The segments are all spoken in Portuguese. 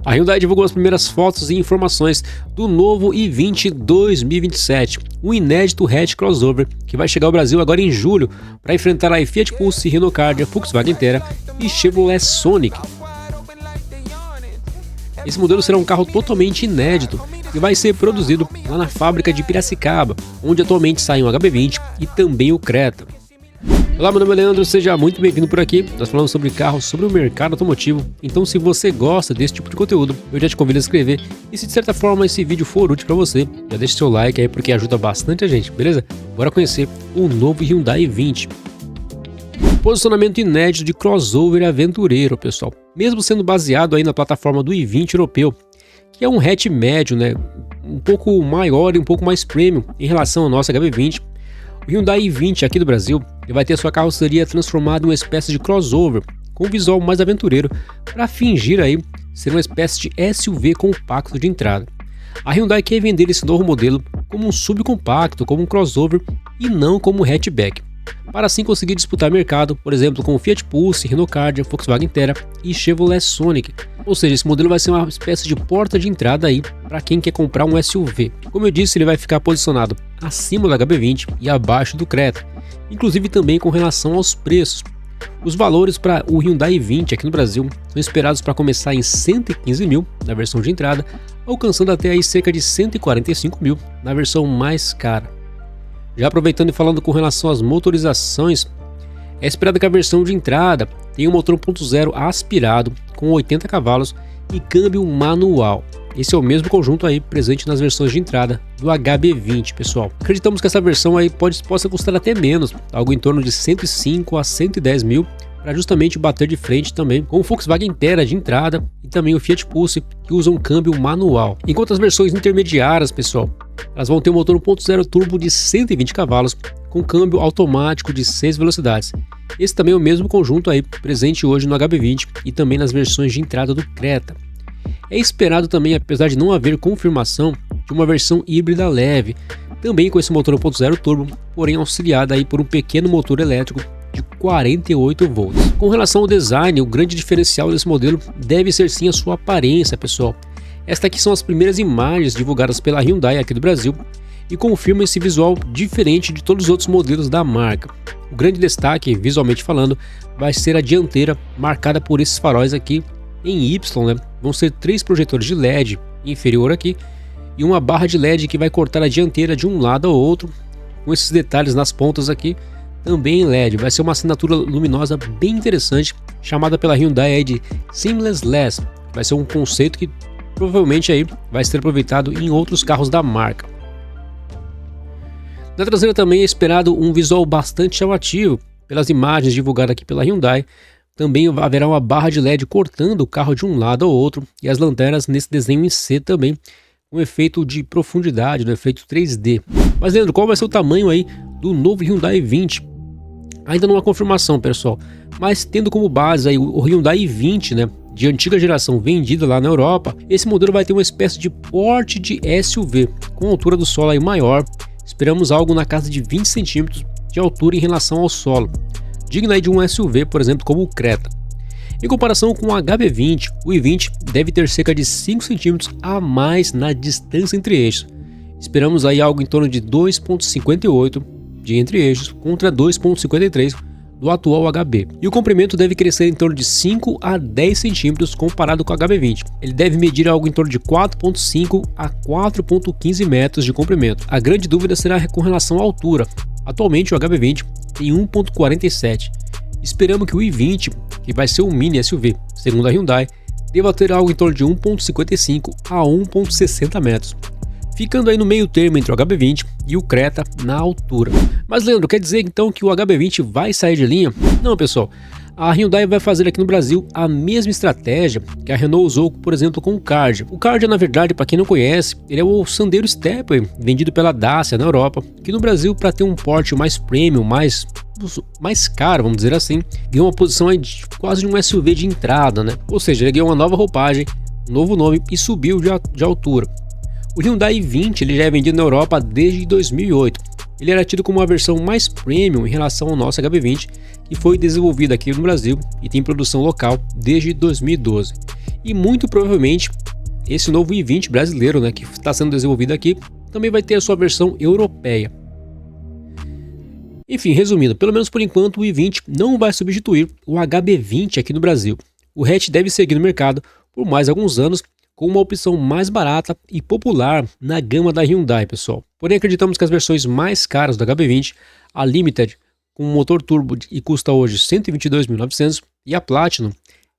A Hyundai divulgou as primeiras fotos e informações do novo i20 2027, um inédito hatch crossover que vai chegar ao Brasil agora em julho para enfrentar a Fiat Pulse, Renault Kardia, Volkswagen Terra e Chevrolet Sonic. Esse modelo será um carro totalmente inédito e vai ser produzido lá na fábrica de Piracicaba, onde atualmente saem o HB20 e também o Creta. Olá, meu nome é Leandro, seja muito bem-vindo por aqui. Nós falamos sobre carros, sobre o mercado automotivo, então se você gosta desse tipo de conteúdo, eu já te convido a se inscrever e se de certa forma esse vídeo for útil para você, já deixa seu like aí porque ajuda bastante a gente, beleza? Bora conhecer o novo Hyundai i20. Posicionamento inédito de crossover aventureiro, pessoal. Mesmo sendo baseado aí na plataforma do i20 europeu, que é um hatch médio, né, um pouco maior e um pouco mais premium em relação ao nosso HB20, o Hyundai i20 aqui do Brasil ele vai ter sua carroceria transformada em uma espécie de crossover com um visual mais aventureiro para fingir aí ser uma espécie de SUV compacto de entrada. A Hyundai quer vender esse novo modelo como um subcompacto, como um crossover e não como um hatchback, para assim conseguir disputar mercado, por exemplo, com o Fiat Pulse, Renault Kardia, Volkswagen Terra e Chevrolet Sonic. Ou seja, esse modelo vai ser uma espécie de porta de entrada aí para quem quer comprar um SUV. Como eu disse, ele vai ficar posicionado acima do HB20 e abaixo do Creta, inclusive também com relação aos preços. Os valores para o Hyundai i20 aqui no Brasil são esperados para começar em 115 mil na versão de entrada, alcançando até aí cerca de 145 mil na versão mais cara. Já aproveitando e falando com relação às motorizações, é esperado que a versão de entrada tenha um motor 1.0 aspirado com 80 cavalos e câmbio manual. Esse é o mesmo conjunto aí presente nas versões de entrada do HB20, pessoal. Acreditamos que essa versão aí possa custar até menos, algo em torno de 105 a 110 mil, para justamente bater de frente também com o Volkswagen Terra de entrada e também o Fiat Pulse, que usam câmbio manual. Enquanto as versões intermediárias, pessoal, elas vão ter um motor 1.0 turbo de 120 cavalos com câmbio automático de 6 velocidades. Esse também é o mesmo conjunto aí presente hoje no HB20 e também nas versões de entrada do Creta. É esperado também, apesar de não haver confirmação, de uma versão híbrida leve, também com esse motor 1.0 turbo, porém auxiliada aí por um pequeno motor elétrico de 48 volts. Com relação ao design, o grande diferencial desse modelo deve ser sim a sua aparência, pessoal. Estas aqui são as primeiras imagens divulgadas pela Hyundai aqui do Brasil e confirmam esse visual diferente de todos os outros modelos da marca. O grande destaque, visualmente falando, vai ser a dianteira marcada por esses faróis aqui em Y, né? Vão ser 3 projetores de LED inferior aqui e uma barra de LED que vai cortar a dianteira de um lado ao outro, com esses detalhes nas pontas aqui também em LED. Vai ser uma assinatura luminosa bem interessante, chamada pela Hyundai aí de Seamless. Vai ser um conceito que provavelmente aí vai ser aproveitado em outros carros da marca. Na traseira também é esperado um visual bastante chamativo. Pelas imagens divulgadas aqui pela Hyundai, também haverá uma barra de LED cortando o carro de um lado ao outro e as lanternas nesse desenho em C também, com efeito de profundidade, no efeito 3D. Mas Leandro, qual vai ser o tamanho aí do novo Hyundai i20? Ainda não há confirmação, pessoal, mas tendo como base aí o Hyundai i20, né, de antiga geração vendido lá na Europa, esse modelo vai ter uma espécie de porte de SUV, com altura do solo aí maior. Esperamos algo na casa de 20 centímetros de altura em relação ao solo, digno aí de um SUV, por exemplo, como o Creta. Em comparação com o HB20, o i20 deve ter cerca de 5 centímetros a mais na distância entre eixos. Esperamos aí algo em torno de 2,58 de entre eixos contra 2,53 do atual HB. E o comprimento deve crescer em torno de 5 a 10 centímetros comparado com o HB20. Ele deve medir algo em torno de 4,5 a 4,15 metros de comprimento. A grande dúvida será com relação à altura. Atualmente o HB20 tem 1,47. Esperamos que o i20, que vai ser um mini SUV, segundo a Hyundai, deva ter algo em torno de 1,55 a 1,60 metros, ficando aí no meio termo entre o HB20 e o Creta na altura. Mas Leandro, quer dizer então que o HB20 vai sair de linha? Não, pessoal. A Hyundai vai fazer aqui no Brasil a mesma estratégia que a Renault usou, por exemplo, com o Kardia. O Kardia, na verdade, para quem não conhece, ele é o Sandero Stepway, vendido pela Dacia na Europa, que no Brasil, para ter um porte mais premium, mais caro, vamos dizer assim, ganhou uma posição aí de quase um SUV de entrada, né? Ou seja, ele ganhou uma nova roupagem, um novo nome e subiu de altura. O Hyundai i20 ele já é vendido na Europa desde 2008. Ele era tido como uma versão mais premium em relação ao nosso HB20, que foi desenvolvido aqui no Brasil e tem produção local desde 2012. E muito provavelmente esse novo i20 brasileiro, né, que está sendo desenvolvido aqui, também vai ter a sua versão europeia. Enfim, resumindo, pelo menos por enquanto o i20 não vai substituir o HB20 aqui no Brasil. O hatch deve seguir no mercado por mais alguns anos com uma opção mais barata e popular na gama da Hyundai, pessoal. Porém, acreditamos que as versões mais caras do HB20, a Limited, com motor turbo e custa hoje R$ 122.900, e a Platinum,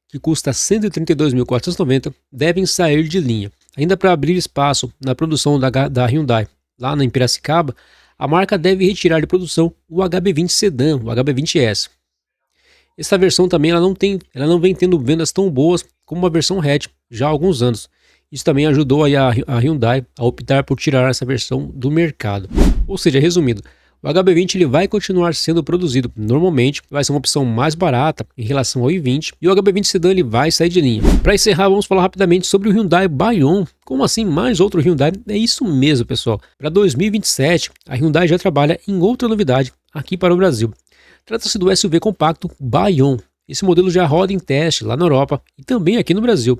que custa R$ 132.490, devem sair de linha. Ainda para abrir espaço na produção da Hyundai lá em Piracicaba, a marca deve retirar de produção o HB20 Sedan, o HB20S. Essa versão também ela não vem tendo vendas tão boas como a versão hatch já há alguns anos. Isso também ajudou aí a Hyundai a optar por tirar essa versão do mercado. Ou seja, resumindo, o HB20 ele vai continuar sendo produzido normalmente, vai ser uma opção mais barata em relação ao i20 e o HB20 Sedan ele vai sair de linha. Para encerrar, vamos falar rapidamente sobre o Hyundai Bayon. Como assim mais outro Hyundai? É isso mesmo, pessoal. Para 2027, a Hyundai já trabalha em outra novidade aqui para o Brasil. Trata-se do SUV compacto Bayon. Esse modelo já roda em teste lá na Europa e também aqui no Brasil.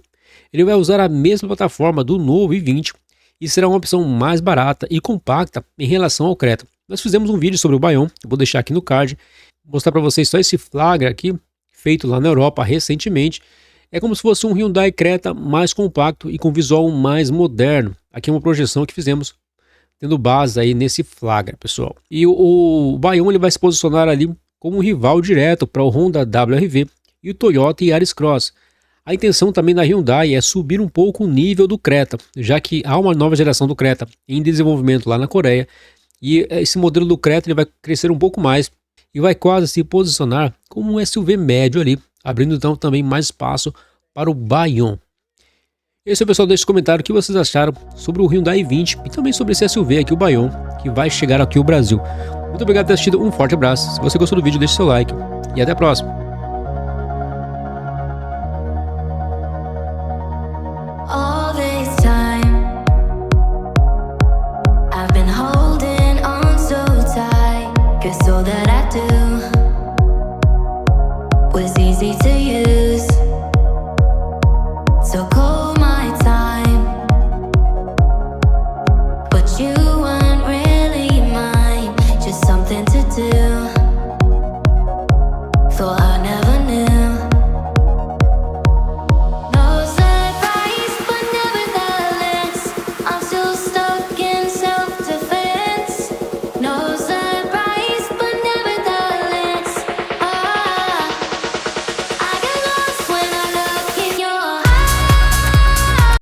Ele vai usar a mesma plataforma do novo i20 e será uma opção mais barata e compacta em relação ao Creta. Nós fizemos um vídeo sobre o Bayon, eu vou deixar aqui no card, mostrar para vocês só esse flagra aqui, feito lá na Europa recentemente. É como se fosse um Hyundai Creta mais compacto e com visual mais moderno. Aqui é uma projeção que fizemos, tendo base aí nesse flagra, pessoal. E o Bayon ele vai se posicionar ali como um rival direto para o Honda WR-V e o Toyota Yaris Cross. A intenção também da Hyundai é subir um pouco o nível do Creta, já que há uma nova geração do Creta em desenvolvimento lá na Coreia, e esse modelo do Creta ele vai crescer um pouco mais e vai quase se posicionar como um SUV médio ali, abrindo então também mais espaço para o Bayon. Esse é o pessoal, deixa um comentário o que vocês acharam sobre o Hyundai i20 e também sobre esse SUV aqui, o Bayon, que vai chegar aqui ao Brasil. Muito obrigado por ter assistido, um forte abraço, se você gostou do vídeo deixe seu like e até a próxima.